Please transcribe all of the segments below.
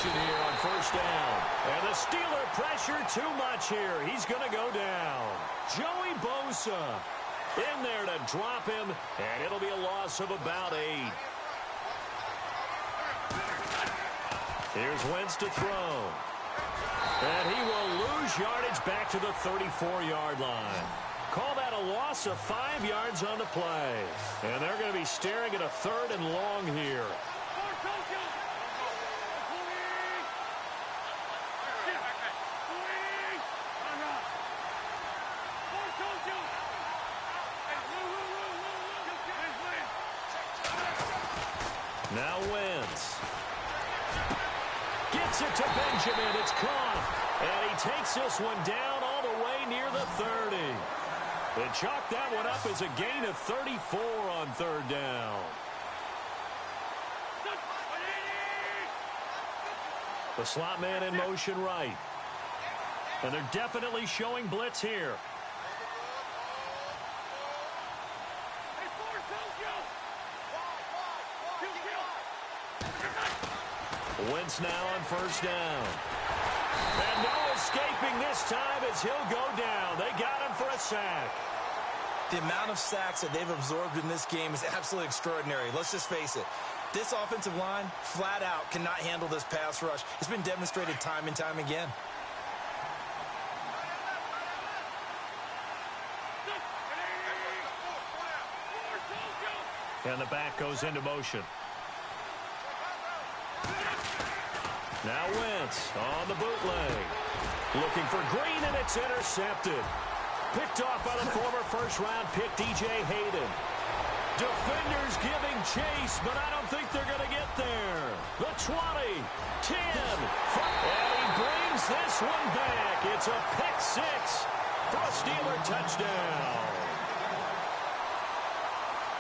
motion here on first down. And the Steeler pressure too much here. He's going to go down. Joey Bosa in there to drop him, and it'll be a loss of about 8. Here's Wentz to throw. And he will lose yardage back to the 34-yard line. Call that a loss of 5 yards on the play. And they're going to be staring at a 3rd and long here. Now Wentz. Gets it to Benjamin. It's caught. And he takes this one down all the way near the 30. They chalked that one up as a gain of 34 on 3rd down. The slot man in motion right. And they're definitely showing blitz here. Wentz now on first down. And no escaping this time as he'll go down. They got him for a sack. The amount of sacks that they've absorbed in this game is absolutely extraordinary. Let's just face it. This offensive line, flat out, cannot handle this pass rush. It's been demonstrated time and time again. And the back goes into motion. Now Wentz on the bootleg. Looking for Green, and it's intercepted. Picked off by the former first-round pick, DJ Hayden. Defenders giving chase, but I don't think they're going to get there. The 20, 10, 5, and he brings this one back. It's a pick 6 for a Steeler touchdown.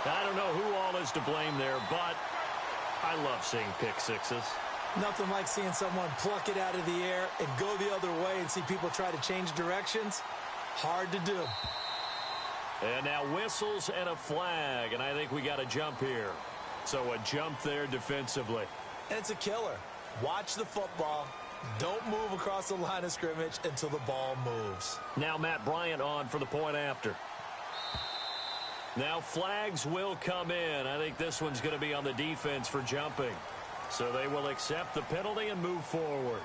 I don't know who all is to blame there, but I love seeing pick 6s. Nothing like seeing someone pluck it out of the air and go the other way and see people try to change directions. Hard to do. And now whistles and a flag, and I think we got a jump here. So a jump there defensively. And it's a killer. Watch the football. Don't move across the line of scrimmage until the ball moves. Now Matt Bryant on for the point after. Now flags will come in. I think this one's going to be on the defense for jumping. So they will accept the penalty and move forward.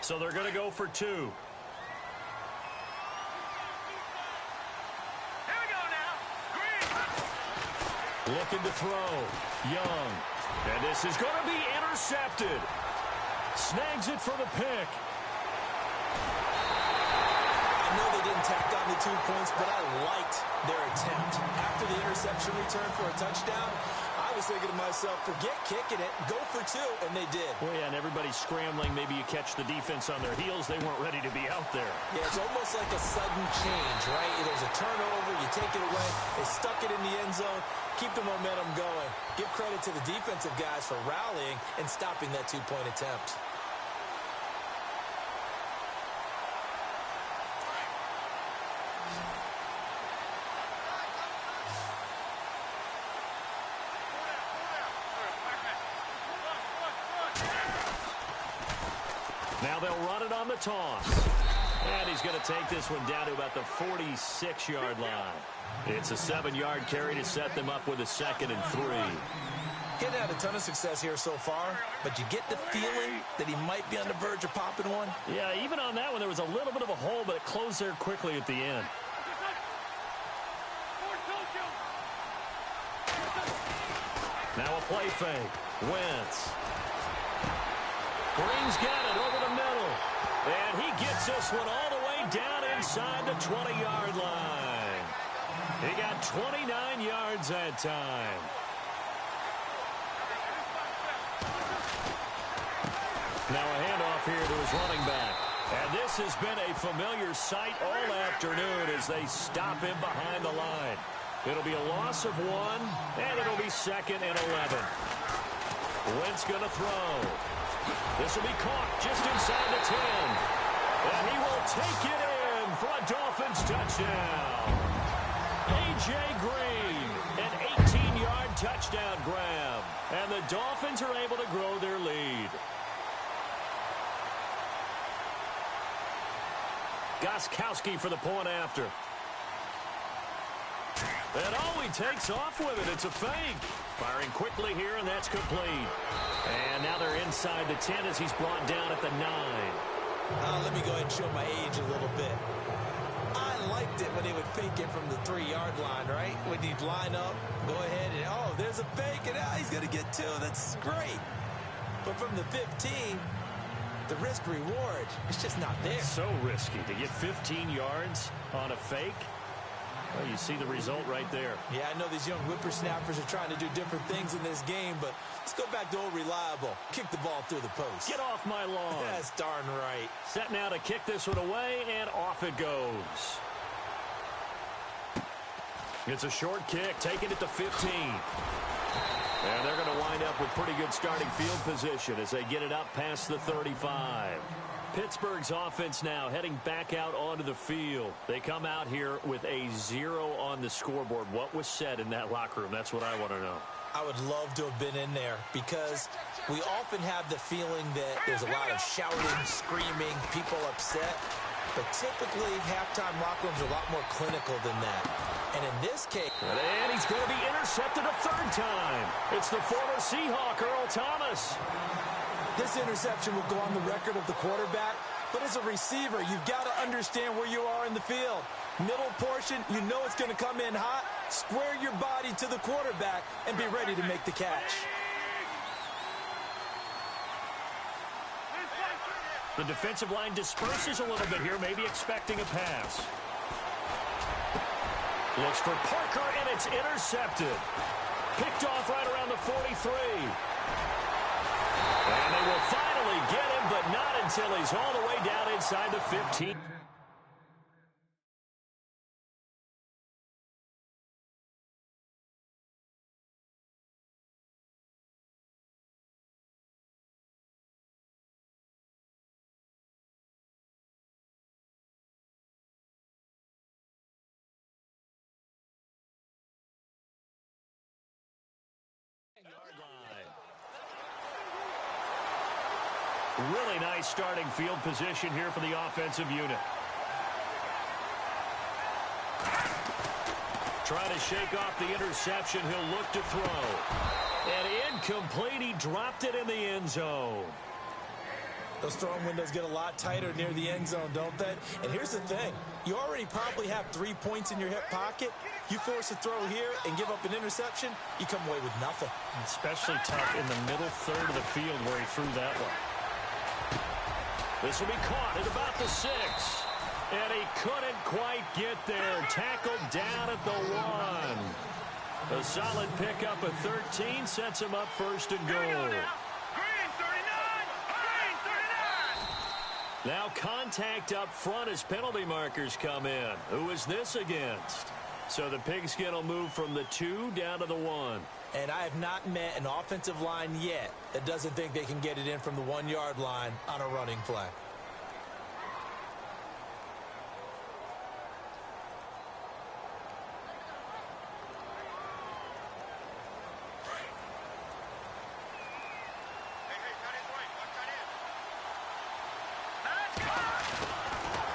So they're going to go for 2. Here we go now. Green. Looking to throw. Young. And this is going to be intercepted. Snags it for the pick. I know they didn't tack on the 2 points, but I liked their attempt. After the interception return for a touchdown, I was thinking to myself, forget kicking it, go for 2, and they did. Well, yeah, and everybody's scrambling. Maybe you catch the defense on their heels. They weren't ready to be out there. Yeah, it's almost like a sudden change, right? There's a turnover, you take it away, they stuck it in the end zone, keep the momentum going. Give credit to the defensive guys for rallying and stopping that 2-point attempt. Now they'll run it on the toss. And he's going to take this one down to about the 46-yard line. It's a 7-yard carry to set them up with a 2nd and 3. He hadn't had a ton of success here so far, but you get the feeling that he might be on the verge of popping one. Yeah, even on that one, there was a little bit of a hole, but it closed there quickly at the end. Now a play fake. Wentz. Green's got it over the middle. And he gets this one all the way down inside the 20-yard line. He got 29 yards that time. Now a handoff here to his running back. And this has been a familiar sight all afternoon as they stop him behind the line. It'll be a loss of 1, and it'll be 2nd and 11. Wentz going to throw. This will be caught just inside the 10. And he will take it in for a Dolphins touchdown. A.J. Green, an 18-yard touchdown grab. And the Dolphins are able to grow their lead. Gostkowski for the point after. And oh, he takes off with it. It's a fake. Firing quickly here, and that's complete. And now they're inside the 10 as he's brought down at the 9. Let me go ahead and show my age a little bit. I liked it when they would fake it from the 3-yard line, right? When he'd line up, go ahead, and oh, there's a fake, and he's going to get 2. That's great. But from the 15, the risk-reward, it's just not there. It's so risky to get 15 yards on a fake. Well, you see the result right there. Yeah, I know these young whippersnappers are trying to do different things in this game, but let's go back to old reliable. Kick the ball through the post. Get off my lawn. That's darn right. Set now to kick this one away, and off it goes. It's a short kick, taking it to 15. And they're going to wind up with pretty good starting field position as they get it up past the 35. Pittsburgh's offense now heading back out onto the field. They come out here with a 0 on the scoreboard. What was said in that locker room? That's what I want to know. I would love to have been in there because we often have the feeling that there's a lot of shouting, screaming, people upset. But typically, halftime locker rooms are a lot more clinical than that. And in this case... And he's going to be intercepted a 3rd time. It's the former Seahawk, Earl Thomas. This interception will go on the record of the quarterback, but as a receiver, you've got to understand where you are in the field. Middle portion, you know it's going to come in hot. Square your body to the quarterback and be ready to make the catch. The defensive line disperses a little bit here, maybe expecting a pass. Looks for Parker, and it's intercepted. Picked off right around the 43. And they will finally get him, but not until he's all the way down inside the 15. Really nice starting field position here for the offensive unit. Trying to shake off the interception. He'll look to throw. And incomplete. He dropped it in the end zone. Those throwing windows get a lot tighter near the end zone, don't they? And here's the thing. You already probably have 3 points in your hip pocket. You force a throw here and give up an interception, you come away with nothing. Especially tough in the middle third of the field where he threw that one. This will be caught at about the 6. And he couldn't quite get there. Tackled down at the 1. A solid pickup of 13 sets him up 1st and goal. Now contact up front as penalty markers come in. Who is this against? So the pigskin will move from the 2 down to the 1. And I have not met an offensive line yet that doesn't think they can get it in from the 1-yard line on a running play.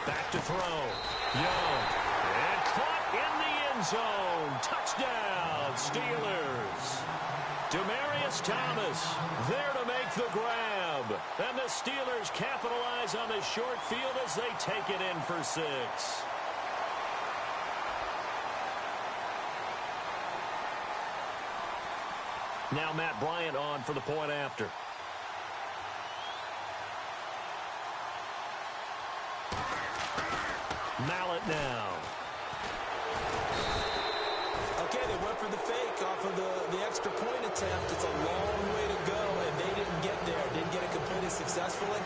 Back to throw. Young. And caught in the end zone. Touchdown, Steelers. Demaryius Thomas there to make the grab. And the Steelers capitalize on the short field as they take it in for 6. Now Matt Bryant on for the point after. Mallet now. Okay, they went for the fake off of the extra point attempt. It's a long way to go, and they didn't get there. Didn't get it completed successfully.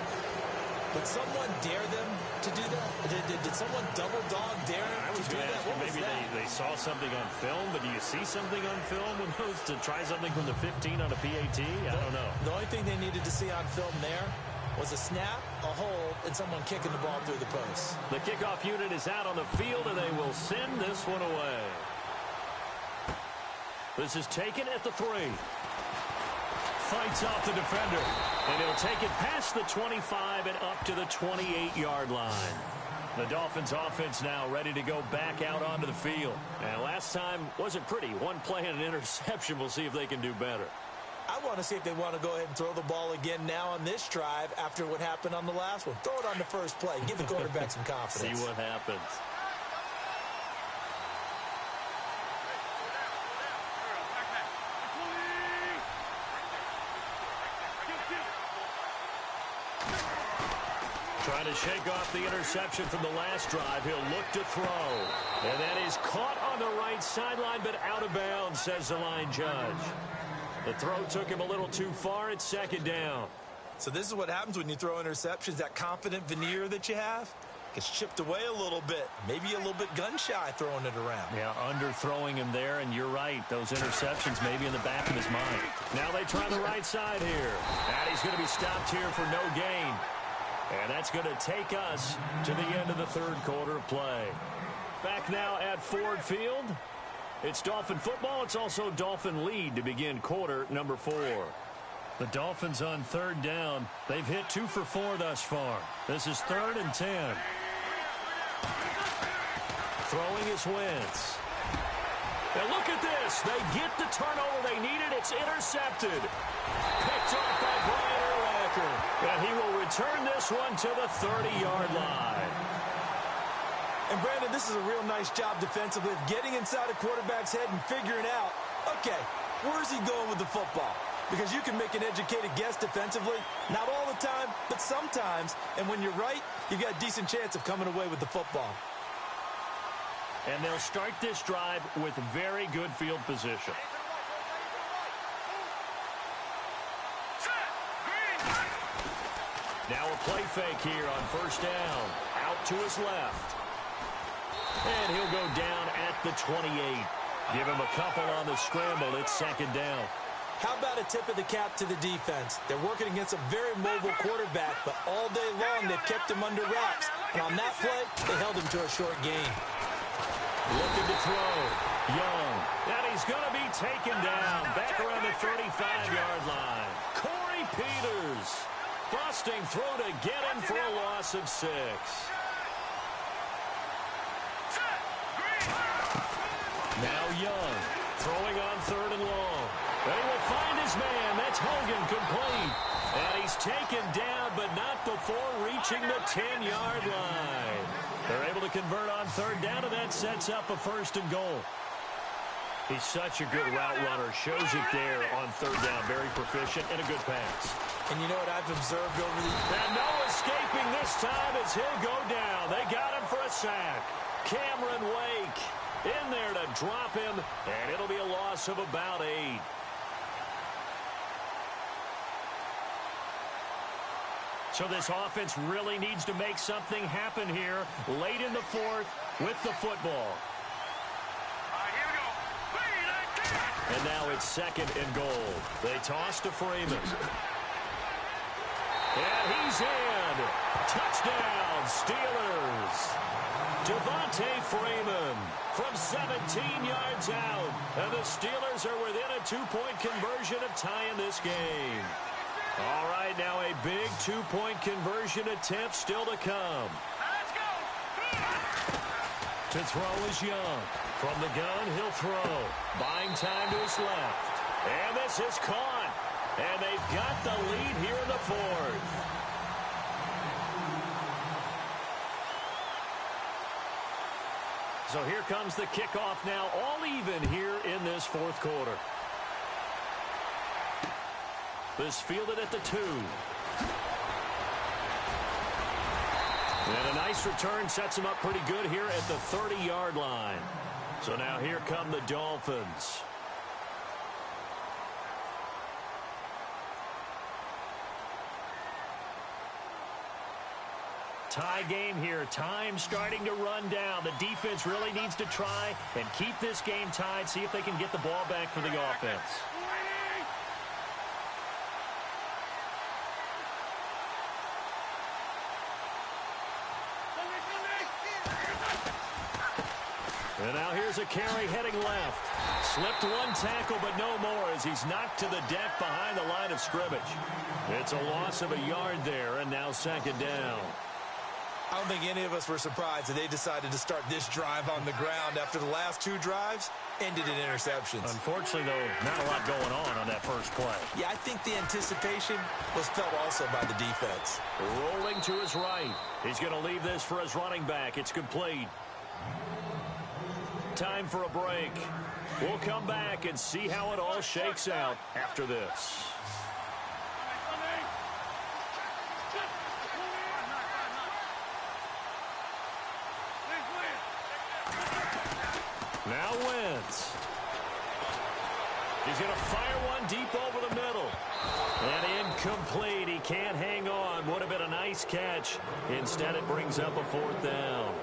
Did someone dare them to do that? Did someone double dog dare them to do that? What was maybe that? they saw something on film, but do you see something on film when those to try something from the 15 on a PAT? I don't know. The only thing they needed to see on film there was a snap, a hold, and someone kicking the ball through the post. The kickoff unit is out on the field, and they will send this one away. This is taken at the 3. fights off the defender. And he'll take it past the 25 and up to the 28-yard line. The Dolphins offense now ready to go back out onto the field. And last time wasn't pretty. One play and an interception. We'll see if they can do better. I want to see if they want to go ahead and throw the ball again now on this drive after what happened on the last one. Throw it on the first play. Give the quarterback some confidence. See what happens. Trying to shake off the interception from the last drive. He'll look to throw. And that is caught on the right sideline, but out of bounds, says the line judge. The throw took him a little too far. It's second down. So this is what happens when you throw interceptions. That confident veneer that you have gets chipped away a little bit. Maybe a little bit gun-shy throwing it around. Yeah, underthrowing him there, and you're right. Those interceptions may be in the back of his mind. Now they try the right side here. And he's going to be stopped here for no gain. And that's going to take us to the end of the third quarter of play. Back now at Ford Field. It's Dolphin football. It's also Dolphin lead to begin quarter number 4. The Dolphins on third down. They've hit 2 for 4 thus far. This is 3rd and 10. Throwing is Wentz. Now look at this. They get the turnover they needed. It's intercepted. Picked off by Brian Urlacher. And he will return this one to the 30-yard line. And, Brandon, this is a real nice job defensively of getting inside a quarterback's head and figuring out, okay, where's he going with the football? Because you can make an educated guess defensively, not all the time, but sometimes. And when you're right, you've got a decent chance of coming away with the football. And they'll start this drive with very good field position. Now a play fake here on first down. Out to his left. And he'll go down at the 28. Give him a couple on the scramble. It's second down. How about a tip of the cap to the defense? They're working against a very mobile quarterback, but all day long they've kept him under wraps. And on that play, they held him to a short gain. Looking to throw. Young. And he's going to be taken down. Back around the 35-yard line. Corey Peters. Busting through to get him for a loss of 6. Now Young. Throwing on 3rd and long. They will find his man. That's Hogan complete. And he's taken down, but not before reaching the 10-yard line. They're able to convert on 3rd down, and that sets up a 1st and goal. He's such a good route runner. Shows it there on 3rd down. Very proficient and a good pass. And you know what I've observed over the... And no escaping this time as he'll go down. They got him for a sack. Cameron Wake in there to drop him, and it'll be a loss of about 8. So this offense really needs to make something happen here late in the 4th with the football. And now it's 2nd and goal. They toss to Freeman. And he's in. Touchdown, Steelers. Devontae Freeman from 17 yards out. And the Steelers are within a 2-point conversion of tying this game. All right, now a big 2-point conversion attempt still to come. To throw is Young. From the gun, he'll throw. Buying time to his left. And this is caught. And they've got the lead here in the 4th. So here comes the kickoff now, all even here in this 4th quarter. This fielded at the 2. And a nice return sets him up pretty good here at the 30-yard line. So now here come the Dolphins. Tie game here. Time starting to run down. The defense really needs to try and keep this game tied, see if they can get the ball back for the offense. And now here's a carry heading left. Slipped one tackle, but no more as he's knocked to the deck behind the line of scrimmage. It's a loss of a yard there, and now second down. I don't think any of us were surprised that they decided to start this drive on the ground after the last two drives ended in interceptions. Unfortunately, though, not a lot going on that first play. Yeah, I think the anticipation was felt also by the defense. Rolling to his right. He's going to leave this for his running back. It's complete. Time for a break. We'll come back and see how it all shakes out after this. Now Wentz. He's going to fire one deep over the middle. And incomplete. He can't hang on. Would have been a nice catch. Instead, it brings up a fourth down.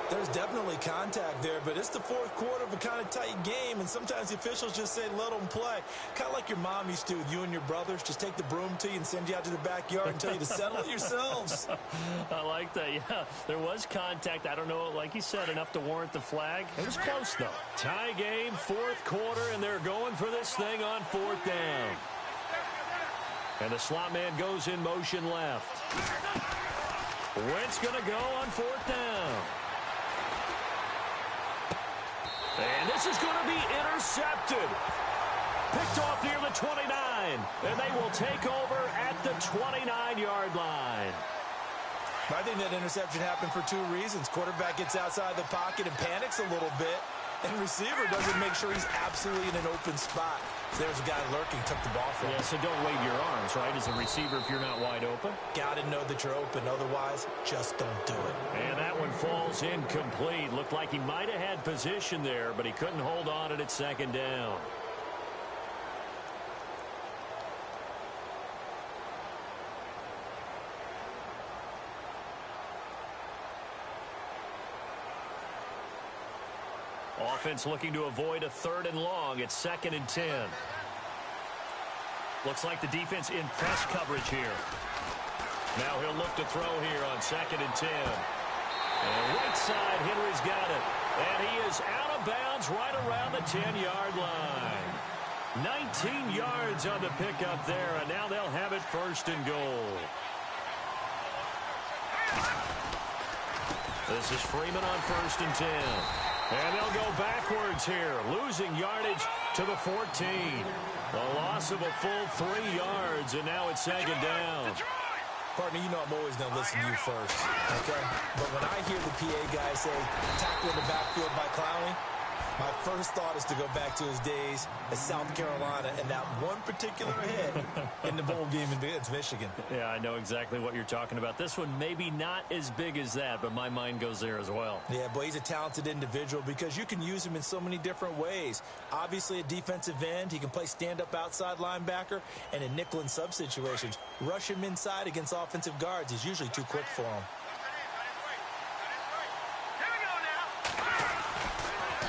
There's definitely contact there, but it's the fourth quarter of a kind of tight game, and sometimes the officials just say, let them play. Kind of like your mom used to with you and your brothers. Just take the broom to you and send you out to the backyard and tell you to settle it yourselves. I like that, yeah. There was contact. I don't know, like you said, enough to warrant the flag. It was close, though. Tie game, fourth quarter, and they're going for this thing on fourth down. And the slot man goes in motion left. Wentz going to go on fourth down. And this is going to be intercepted. Picked off near the 29. And they will take over at the 29-yard line. I think that interception happened for two reasons. Quarterback gets outside the pocket and panics a little bit. And receiver doesn't make sure he's absolutely in an open spot. So there's a guy lurking, took the ball from him. Yeah, so don't wave your arms, right, as a receiver if you're not wide open. Got to know that you're open. Otherwise, just don't do it. And that one falls incomplete. Looked like he might have had position there, but he couldn't hold on at second down. Offense looking to avoid a 3rd and long. It's 2nd and 10. Looks like the defense in press coverage here. Now he'll look to throw here on 2nd and 10. And right side, Henry's got it. And he is out of bounds right around the 10-yard line. 19 yards on the pickup there, and now they'll have it 1st and goal. This is Freeman on 1st and 10. And they'll go backwards here, losing yardage to the 14. A loss of a full 3 yards, and now it's 2nd down. Partner, you know I'm always going to listen to you first, okay? But when I hear the PA guy say, tackle in the backfield by Clowney, my first thought is to go back to his days at South Carolina and that one particular hit in the bowl game against Michigan. Yeah, I know exactly what you're talking about. This one maybe not as big as that, but my mind goes there as well. Yeah, boy, he's a talented individual because you can use him in so many different ways. Obviously, a defensive end. He can play stand-up outside linebacker and in nickel and sub situations. Rush him inside against offensive guards. He's usually too quick for him.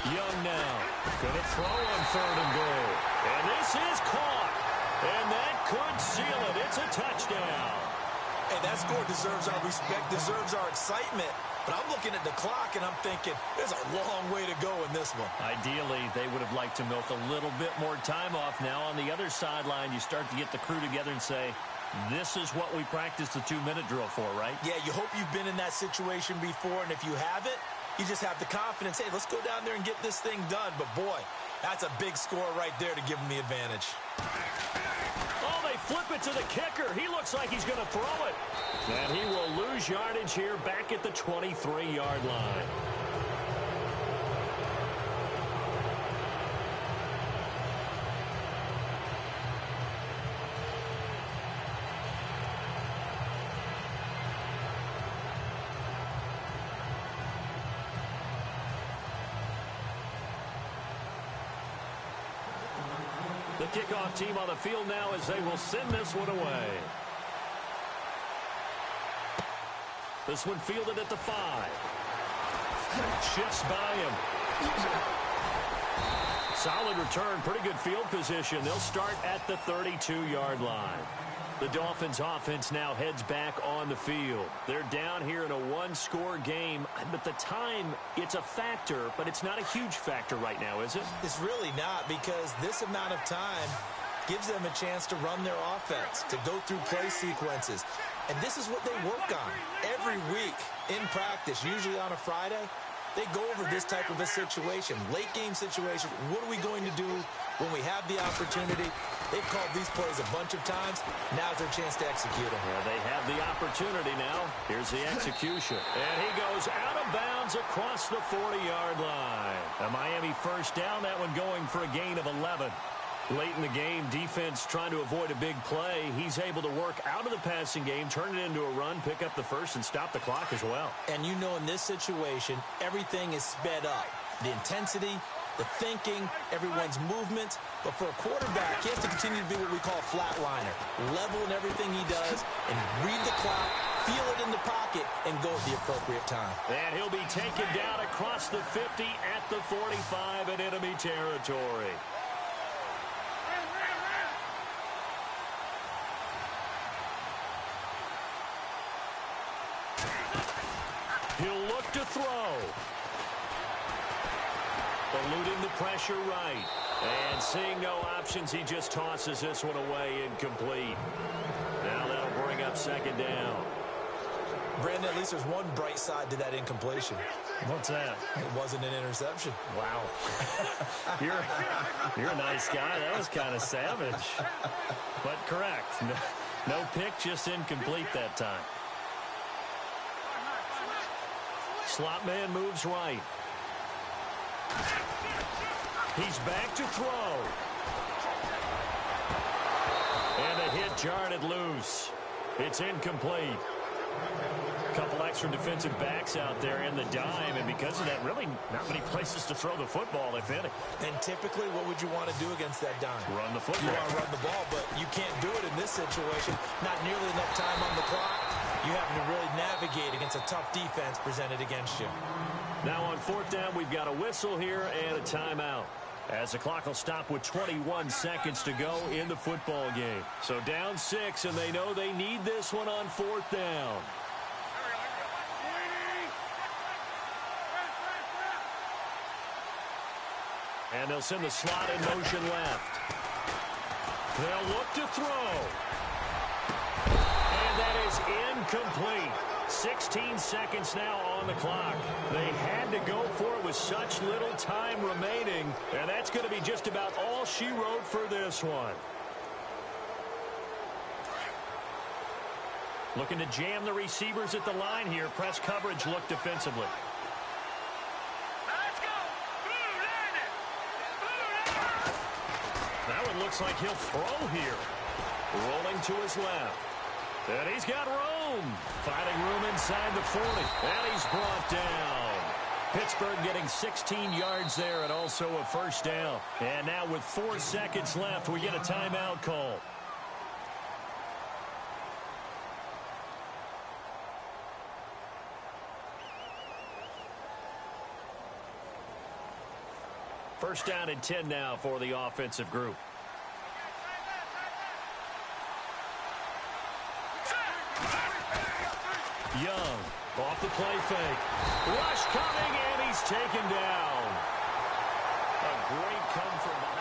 Young now, going to throw on 3rd and goal. And this is caught. And that could seal it. It's a touchdown. Hey, that score deserves our respect, deserves our excitement. But I'm looking at the clock, and I'm thinking, there's a long way to go in this one. Ideally, they would have liked to milk a little bit more time off. Now, on the other sideline, you start to get the crew together and say, this is what we practiced the 2-minute drill for, right? Yeah, you hope you've been in that situation before, and if you haven't, you just have the confidence, hey, let's go down there and get this thing done. But, boy, that's a big score right there to give them the advantage. Oh, they flip it to the kicker. He looks like he's going to throw it. And he will lose yardage here back at the 23-yard line. The kickoff team on the field now as they will send this one away. This one fielded at the 5. Shifts by him. Solid return, pretty good field position. They'll start at the 32-yard line. The Dolphins offense now heads back on the field. They're down here in a one-score game, but the time, it's a factor, but it's not a huge factor right now, is it? It's really not, because this amount of time gives them a chance to run their offense, to go through play sequences. And this is what they work on every week in practice, usually on a Friday. They go over this type of a situation, late-game situation. What are we going to do when we have the opportunity? They've called these plays a bunch of times. Now's their chance to execute them. Yeah, they have the opportunity now. Here's the execution. And he goes out of bounds across the 40-yard line. A Miami first down, that one going for a gain of 11. Late in the game, defense trying to avoid a big play. He's able to work out of the passing game, turn it into a run, pick up the first, and stop the clock as well. And you know in this situation, everything is sped up. The intensity, the thinking, everyone's movement. But for a quarterback, he has to continue to be what we call a flatliner. Level in everything he does and read the clock, feel it in the pocket, and go at the appropriate time. And he'll be taken down across the 50 at the 45 in enemy territory. He'll look to throw. Eluding the pressure right. And seeing no options, he just tosses this one away incomplete. Now that'll bring up second down. Brandon, at least there's one bright side to that incompletion. What's that? It wasn't an interception. Wow. You're a nice guy. That was kind of savage. But correct. No pick, just incomplete that time. Slot man moves right. He's back to throw. And a hit jarred it loose. It's incomplete. Couple extra defensive backs out there in the dime, and because of that, really not many places to throw the football, if any. And typically, what would you want to do against that dime? Run the football. You want to run the ball, but you can't do it in this situation. Not nearly enough time on the clock. You having to really navigate against a tough defense presented against you. Now on fourth down, we've got a whistle here and a timeout, as the clock will stop with 21 seconds to go in the football game. So down 6, and they know they need this one on fourth down. And they'll send the slot in motion left. They'll look to throw. And that is incomplete. 16 seconds now on the clock. They had to go for it with such little time remaining, and that's going to be just about all she wrote for this one. Looking to jam the receivers at the line here. Press coverage look defensively. That one looks like he'll throw here. Rolling to his left. And he's got room. Finding room inside the 40. And he's brought down. Pittsburgh getting 16 yards there and also a first down. And now with 4 seconds left, we get a timeout call. First down and 10 now for the offensive group. Young off the play fake. Rush coming, and he's taken down. A great come from